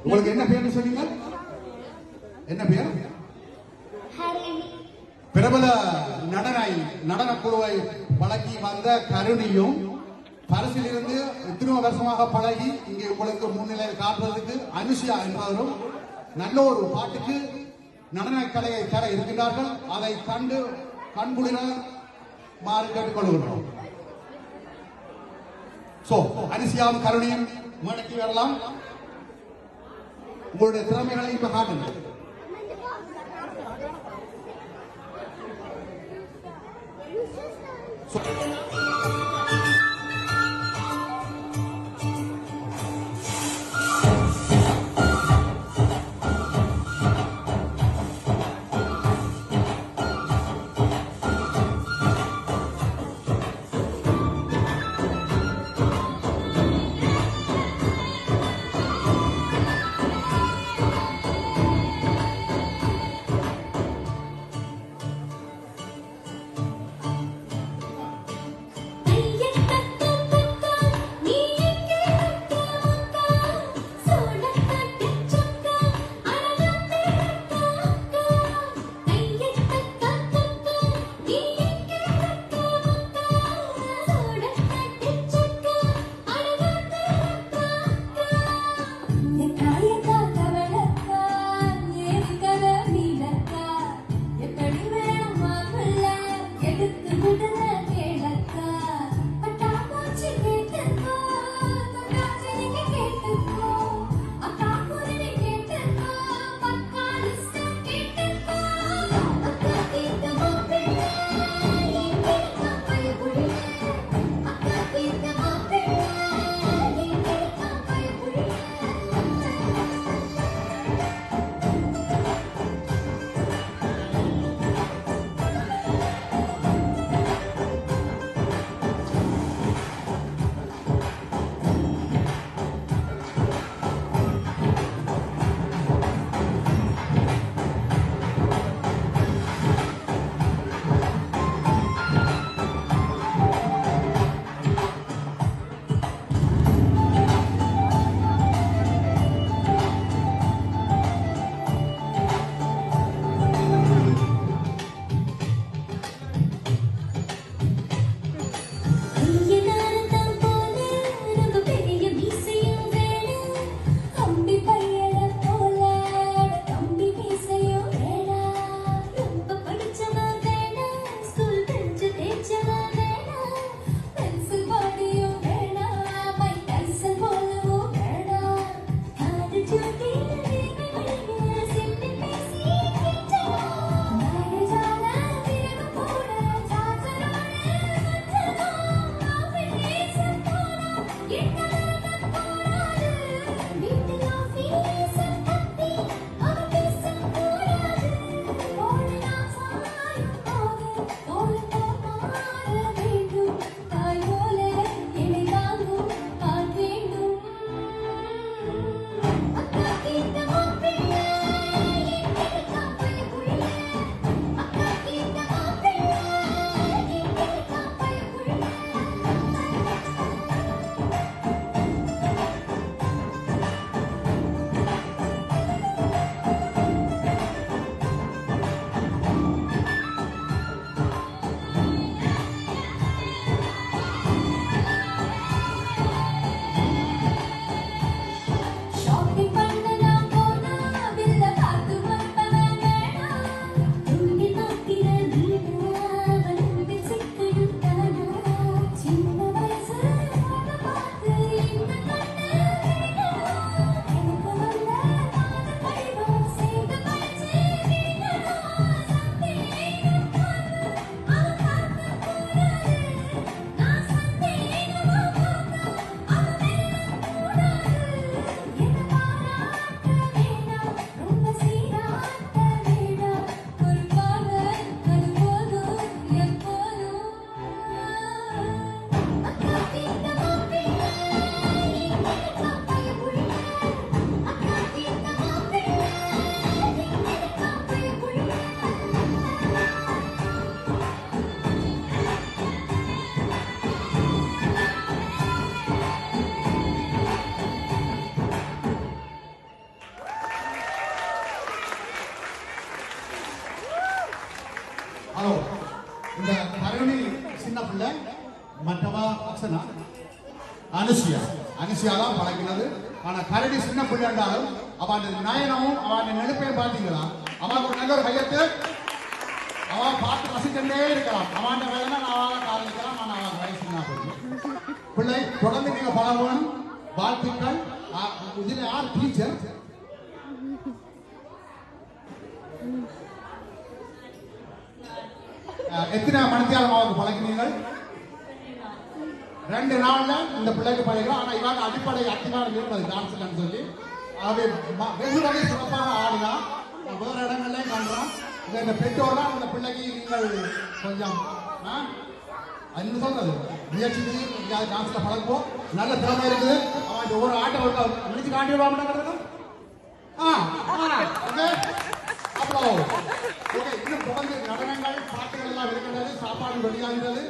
உங்களுக்கு என்ன பேர் சொன்னீங்க? என்ன பேர்? பிரபல நடன குழுவை பழகி வந்த கருணியும் பரிசிலிருந்து இத்தனை வருஷமாக பழகி இங்கே உங்களுக்கு முன்னிலையில் காட்டுறதுக்கு அனுஷியா என்பவரும் நல்ல ஒரு பாட்டுக்கு நடன கலையை தர இருக்கின்றார்கள். அதை கண்டு கண்குளிர மாறு கேட்டுக்கொள்கிறோம். அனுஷியாவும் கருணியும் மேடைக்கு வரலாம். உங்களுடைய திறமைகளை இப்ப காட்டுங்கள். பிள்ளை மற்றவா அக்ஷனா அனுசியா அனுசியா தான் பழக்கினது. ஆனா கரடி சின்ன பிள்ளை என்றாலும் அவன் நயனமும் அவன் நெருப்பையும் பார்த்தீங்களா அவன் ஒரு நல்ல ஒரு கையத்து அவன் பார்த்து ரசிச்சுட்டே இருக்கலாம். அவன் வேலைனா நான் அவன் காதலிக்கலாம். நான் அவன் வயசுனா பிள்ளை தொடர்ந்து நீங்க பழகணும். வாழ்த்துக்கள். இதுல யார் டீச்சர்? எத்தனை மணித்தியாலம் அவருக்கு பழகினீர்கள்? 2 நாள்ல இந்த பிள்ளைக்கு பழகிறோம். ஆனா இவங்க அடிப்படை அத்திவாரம் இருப்பது டான்ஸ்லன்னு சொல்லி அது வெகு வகை சிறப்பாக ஆடினா வேற இடங்கள்லயும் காண்றோம். இந்த பெற்றோர் தான் இந்த பிள்ளைக்கு நீங்கள் கொஞ்சம் என்ன சொல்றது முயற்சி டான்ஸ்ல பழகுவோம். நல்ல திறமை இருக்குது. அவன் ஒரு ஆட்டை நினைச்சு காட்டிடுவாங்க. அவ்வளோ ஓகே. இன்னும் தொடர்ந்து நடனங்கள் பாட்டுகள் எல்லாம் இருக்கின்றது. சாப்பாடு ரெடியாகிறது.